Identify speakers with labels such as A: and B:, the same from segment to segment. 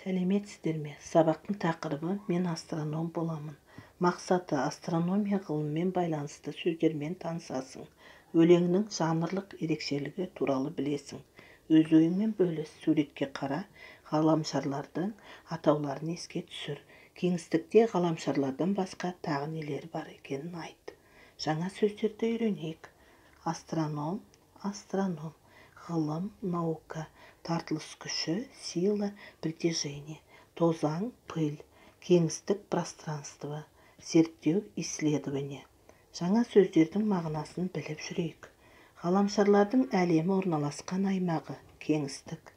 A: Сәлеметсіздер ме? Сабақтың тақырыбы «Мен астроном боламын». Мақсаты астрономия ғылымымен байланысты сөздермен танысасың. Өлеңнің жанрлық ерекшелігі туралы білесің. Өз ойыңмен бөліс, суретке қара, ғаламшарлардың атауларын еске түсір. Кеңістікте ғаламшарлардан басқа тағы нелер бар екенін айт. Жаңа сөздерді үйренейік. Астроном, ғылым, наука, тартылыс күші, сила, притяжение, тозаң, пыль, кеңістік, пространство, зерттеу, исследование. Жаңа сөздердің мағынасын біліп жүрейік. Ғаламшарлардың әлемі орналасқан аймағы, кеңістік.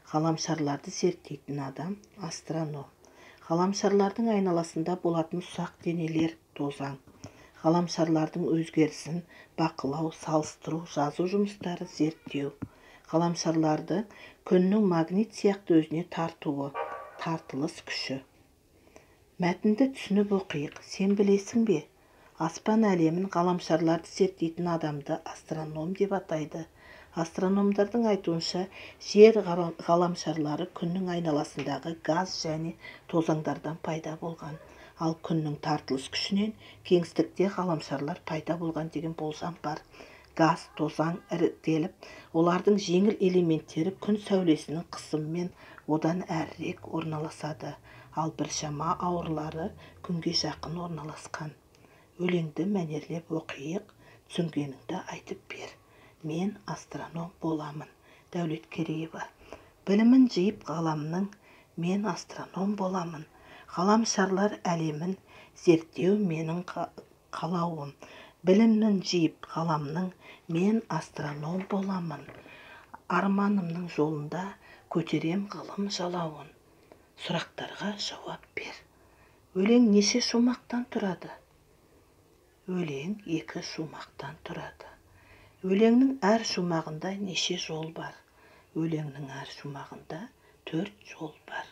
A: Ғаламшарларды зерттейтін адам, астроном. Ғаламшарлардың айналасында болатын ұсақ денелер, тозаң. Ғаламшарлардың өзгерісін бақылау, салыстыру, жазу жұмыстары, зерттеу. Ғаламшарларды күннің магнит сияқты өзіне тартуы, тартылыс күші. Мәтінді түсініп оқиық. Сен білесің бе? Аспан әлемін, ғаламшарларды зерттейтін адамды астроном деп атайды. Астрономдардың айтуынша, жер ғаламшарлары күннің айналасындағы газ және тозаңдардан пайда болған. Ал күннің тартылыс күшінен кеңістікте ғаламшарлар пайда болған деген болжам бар. Газ, тозаң іріктеліп, олардың жеңіл элементтері күн сәулесінің қысымымен одан әрірек орналасады. Ал біршама ауырлары күнге жақын орналасқан. Өлеңді мәнерлеп оқиық, түсінгеніңді айтып бер. Мен астроном боламын. Дәулеткереева. Білімін жиып ғаламның, мен астроном боламын. Ғаламшарлар әлемін зерттеу менің қалауым. Білімін жиып ғаламның, мен астроном боламын. Арманымның жолында көтерем ғылым жалауын. Сұрақтарға жауап бер. Өлең неше шумақтан тұрады? Өлең 2 шумақтан тұрады. Өлеңнің әр шумағында неше жол бар? Өлеңнің әр шумағында 4 жол бар.